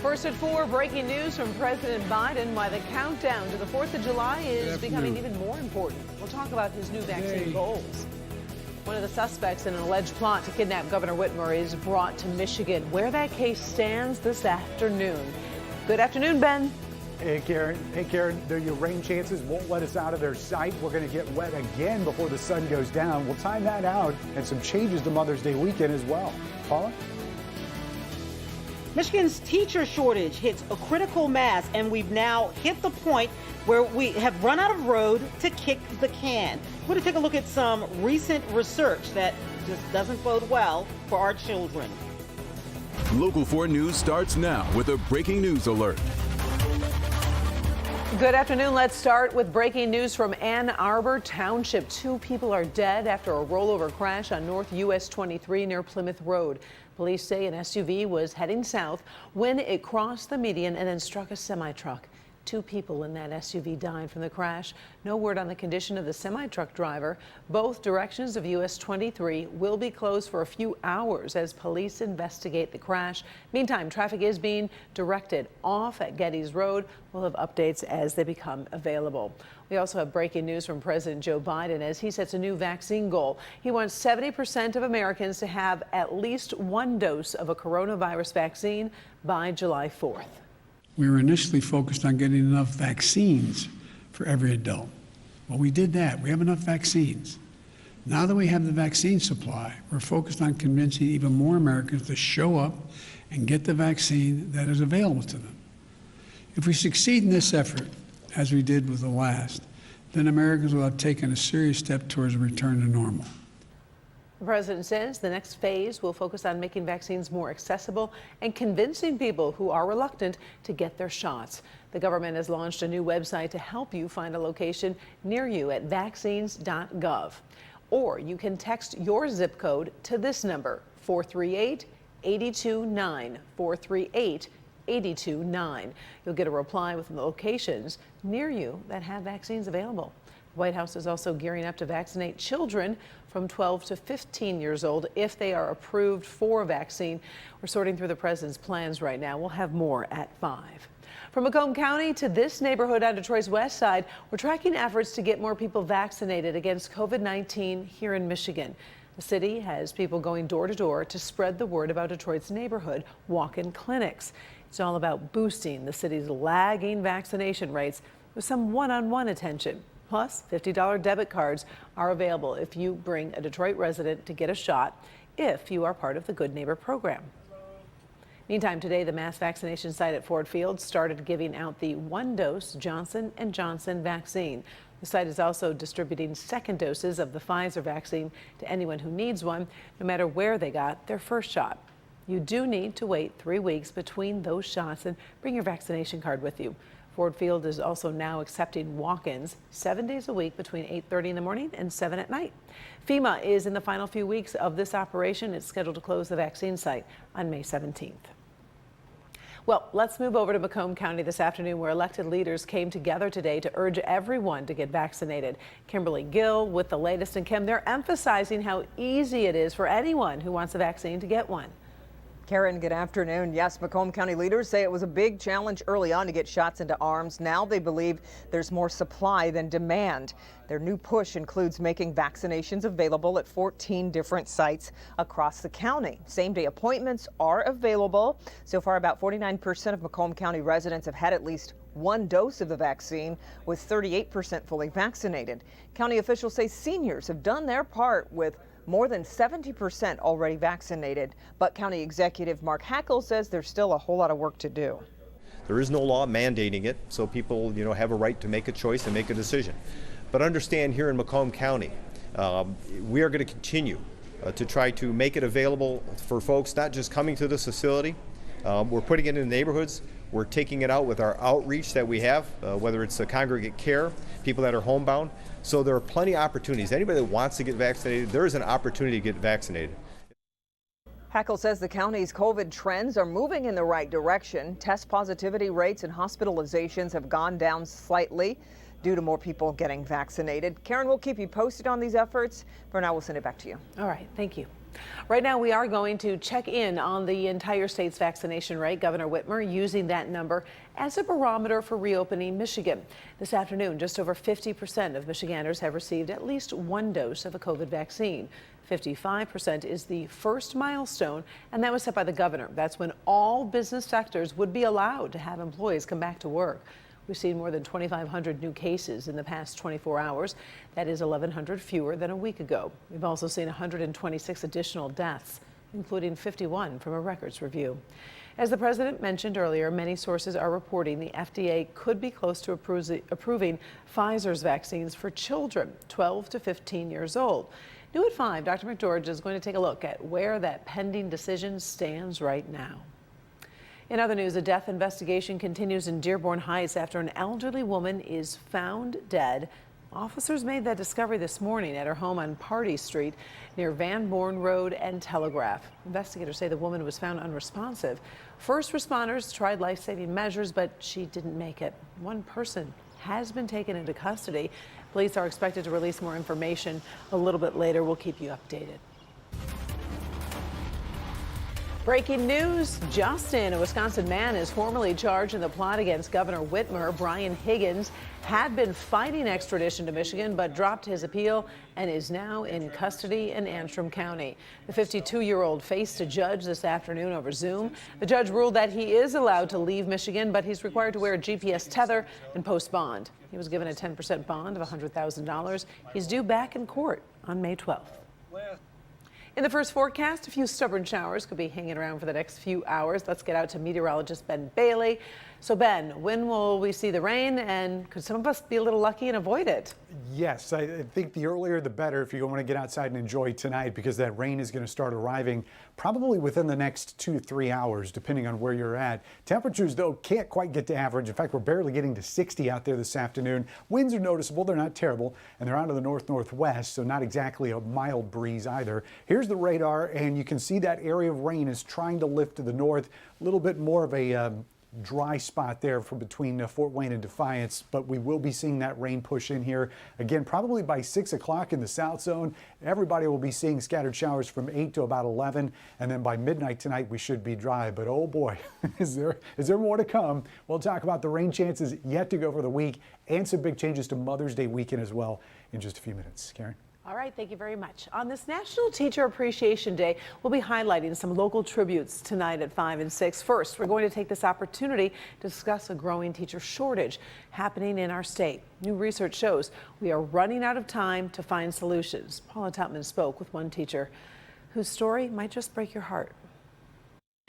First at 4, breaking news from President Biden, why the countdown to the 4th of July is becoming even more important. We'll talk about his new vaccine goals. One of the suspects in an alleged plot to kidnap Governor Whitmer is brought to Michigan, where that case stands this afternoon. Good afternoon, Ben. Hey, Karen. Your rain chances won't let us out of their sight. We're going to get wet again before the sun goes down. We'll time that out, and some changes to Mother's Day weekend as well. Paula? Michigan's teacher shortage hits a critical mass, and we've now hit the point where we have run out of road to kick the can. We're going to take a look at some recent research that just doesn't bode well for our children. Local 4 News starts now with a breaking news alert. Good afternoon. Let's start with breaking news from Ann Arbor Township. 2 people are dead after a rollover crash on North US 23 near Plymouth Road. Police say an SUV was heading south when it crossed the median and then struck a semi-truck. 2 people in that SUV died from the crash. No word on the condition of the semi-truck driver. Both directions of US 23 will be closed for a few hours as police investigate the crash. Meantime, traffic is being directed off at Getty's Road. We'll have updates as they become available. We also have breaking news from President Joe Biden as he sets a new vaccine goal. He wants 70% of Americans to have at least 1 dose of a coronavirus vaccine by July 4th. We were initially focused on getting enough vaccines for every adult. Well, we did that. We have enough vaccines. Now that we have the vaccine supply, we're focused on convincing even more Americans to show up and get the vaccine that is available to them. If we succeed in this effort, as we did with the last, then Americans will have taken a serious step towards a return to normal. The president says the next phase will focus on making vaccines more accessible and convincing people who are reluctant to get their shots. The government has launched a new website to help you find a location near you at vaccines.gov. Or you can text your zip code to this number, 438-829, 438-829. You'll get a reply with locations near you that have vaccines available. The White House is also gearing up to vaccinate children from 12 to 15 years old if they are approved for a vaccine. We're sorting through the president's plans right now. We'll have more at 5. From Macomb County to this neighborhood on Detroit's west side, we're tracking efforts to get more people vaccinated against COVID-19 here in Michigan. The city has people going door to door to spread the word about Detroit's neighborhood walk-in clinics. It's all about boosting the city's lagging vaccination rates with some one-on-one attention. Plus, $50 debit cards are available if you bring a Detroit resident to get a shot if you are part of the Good Neighbor program. Meantime, today the mass vaccination site at Ford Field started giving out the 1-dose Johnson & Johnson vaccine. The site is also distributing second doses of the Pfizer vaccine to anyone who needs one, no matter where they got their first shot. You do need to wait 3 weeks between those shots and bring your vaccination card with you. Ford Field is also now accepting walk-ins 7 days a week between 8:30 in the morning and 7 at night. FEMA is in the final few weeks of this operation. It's scheduled to close the vaccine site on May 17th. Well, let's move over to Macomb County this afternoon, where elected leaders came together today to urge everyone to get vaccinated. Kimberly Gill with the latest. And Kim, they're emphasizing how easy it is for anyone who wants a vaccine to get one. Karen, good afternoon. Yes, Macomb County leaders say it was a big challenge early on to get shots into arms. Now they believe there's more supply than demand. Their new push includes making vaccinations available at 14 different sites across the county. Same-day appointments are available. So far, about 49% of Macomb County residents have had at least 1 dose of the vaccine, with 38% fully vaccinated. County officials say seniors have done their part, with more than 70% already vaccinated. But County Executive Mark Hackle says there's still a whole lot of work to do. There is no law mandating it, so people, have a right to make a choice and make a decision. But understand, here in Macomb County, we are going to continue to try to make it available for folks not just coming to this facility. We're putting it in the neighborhoods. We're taking it out with our outreach that we have, whether it's the congregate care, people that are homebound. So there are plenty of opportunities. Anybody that wants to get vaccinated, there is an opportunity to get vaccinated. Hackle says the county's COVID trends are moving in the right direction. Test positivity rates and hospitalizations have gone down slightly due to more people getting vaccinated. Karen, we'll keep you posted on these efforts. For now, we'll send it back to you. All right. Thank you. Right now, we are going to check in on the entire state's vaccination rate. Governor Whitmer using that number as a barometer for reopening Michigan. This afternoon, just over 50% of Michiganders have received at least one dose of a COVID vaccine. 55% is the first milestone, and that was set by the governor. That's when all business sectors would be allowed to have employees come back to work. We've seen more than 2,500 new cases in the past 24 hours. That is 1,100 fewer than a week ago. We've also seen 126 additional deaths, including 51 from a records review. As the president mentioned earlier, many sources are reporting the FDA could be close to approving Pfizer's vaccines for children 12 to 15 years old. New at 5, Dr. McGeorge is going to take a look at where that pending decision stands right now. In other news, a death investigation continues in Dearborn Heights after an elderly woman is found dead. Officers made that discovery this morning at her home on Party Street near Van Born Road and Telegraph. Investigators say the woman was found unresponsive. First responders tried life-saving measures, but she didn't make it. One person has been taken into custody. Police are expected to release more information a little bit later. We'll keep you updated. Breaking news, Justin, a Wisconsin man, is formally charged in the plot against Governor Whitmer. Brian Higgins had been fighting extradition to Michigan, but dropped his appeal and is now in custody in Antrim County. The 52-year-old faced a judge this afternoon over Zoom. The judge ruled that he is allowed to leave Michigan, but he's required to wear a GPS tether and post bond. He was given a 10% bond of $100,000. He's due back in court on May 12th. In the first forecast, a few stubborn showers could be hanging around for the next few hours. Let's get out to meteorologist Ben Bailey. So Ben, when will we see the rain, and could some of us be a little lucky and avoid it? Yes, I think the earlier the better if you want to get outside and enjoy tonight, because that rain is going to start arriving probably within the next 2 to 3 hours, depending on where you're at. Temperatures, though, can't quite get to average. In fact, we're barely getting to 60 out there this afternoon. Winds are noticeable. They're not terrible, and they're out of the north-northwest, so not exactly a mild breeze either. Here's the radar, and you can see that area of rain is trying to lift to the north. A little bit more of a dry spot there from between Fort Wayne and Defiance, but we will be seeing that rain push in here again probably by 6 o'clock in the south zone. Everybody will be seeing scattered showers from 8 to about 11, and then by midnight tonight we should be dry. But oh boy, is there more to come? We'll talk about the rain chances yet to go for the week and some big changes to Mother's Day weekend as well in just a few minutes. Karen? All right, thank you very much. On this National Teacher Appreciation Day, we'll be highlighting some local tributes tonight at 5 and 6. First, we're going to take this opportunity to discuss a growing teacher shortage happening in our state. New research shows we are running out of time to find solutions. Paula Tutman spoke with one teacher whose story might just break your heart.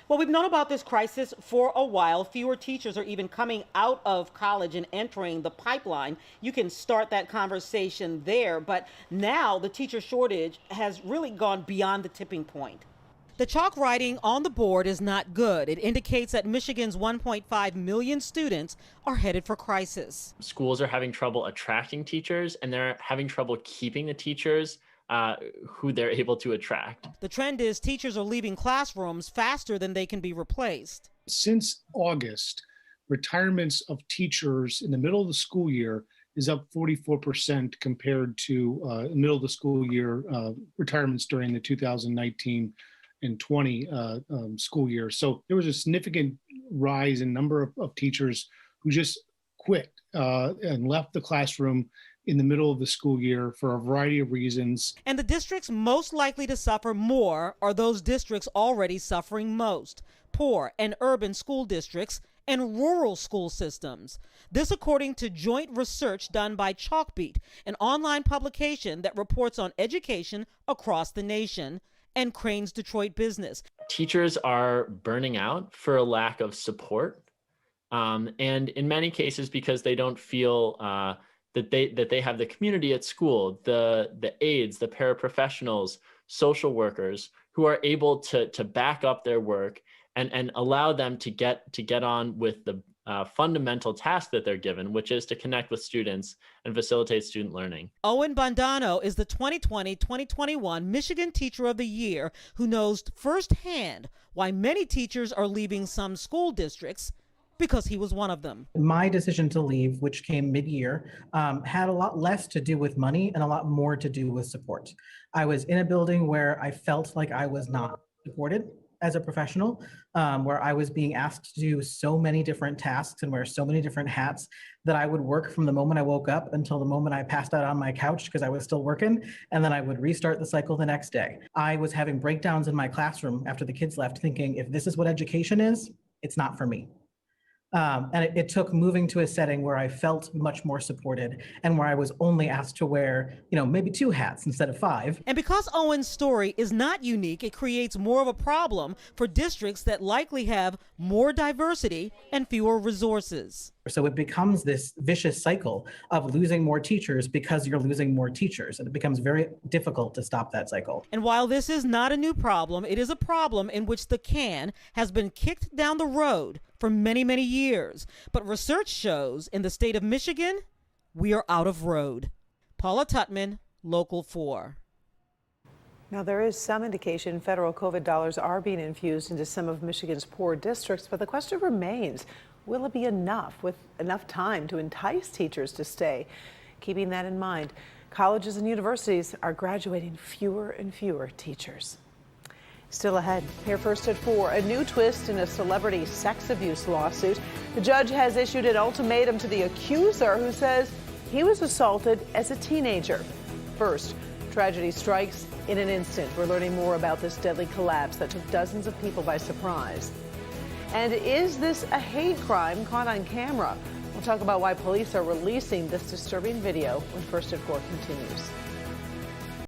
Well, we've known about this crisis for a while. Fewer teachers are even coming out of college and entering the pipeline. You can start that conversation there. But now the teacher shortage has really gone beyond the tipping point. The chalk writing on the board is not good. It indicates that Michigan's 1.5 million students are headed for crisis. Schools are having trouble attracting teachers, and they're having trouble keeping the teachers who they're able to attract. The trend is teachers are leaving classrooms faster than they can be replaced. Since August, retirements of teachers in the middle of the school year is up 44% compared to middle of the school year retirements during the 2019 and 20 school year. So there was a significant rise in number of teachers who just quit and left the classroom in the middle of the school year for a variety of reasons. And the districts most likely to suffer more are those districts already suffering most: poor and urban school districts and rural school systems. This according to joint research done by Chalkbeat, an online publication that reports on education across the nation, and Crane's Detroit Business. Teachers are burning out for a lack of support, and in many cases because they don't feel that they have the community at school, the aides, the paraprofessionals, social workers who are able to back up their work and allow them to get on with the fundamental task that they're given, which is to connect with students and facilitate student learning. Owen Bondano is the 2020-2021 Michigan Teacher of the Year, who knows firsthand why many teachers are leaving some school districts because he was one of them. My decision to leave, which came mid-year, had a lot less to do with money and a lot more to do with support. I was in a building where I felt like I was not supported as a professional, where I was being asked to do so many different tasks and wear so many different hats that I would work from the moment I woke up until the moment I passed out on my couch because I was still working, and then I would restart the cycle the next day. I was having breakdowns in my classroom after the kids left, thinking, if this is what education is, it's not for me. And it took moving to a setting where I felt much more supported and where I was only asked to wear, maybe 2 hats instead of 5. And because Owen's story is not unique, it creates more of a problem for districts that likely have more diversity and fewer resources. So it becomes this vicious cycle of losing more teachers because you're losing more teachers. And it becomes very difficult to stop that cycle. And while this is not a new problem, it is a problem in which the can has been kicked down the road for many, many years. But research shows in the state of Michigan, we are out of road. Paula Tutman, Local 4. Now, there is some indication federal COVID dollars are being infused into some of Michigan's poor districts, but the question remains, will it be enough, with enough time to entice teachers to stay? Keeping that in mind, colleges and universities are graduating fewer and fewer teachers. Still ahead, here first at 4, a new twist in a celebrity sex abuse lawsuit. The judge has issued an ultimatum to the accuser, who says he was assaulted as a teenager. First, tragedy strikes in an instant. We're learning more about this deadly collapse that took dozens of people by surprise. And is this a hate crime caught on camera? We'll talk about why police are releasing this disturbing video when First at 4 continues.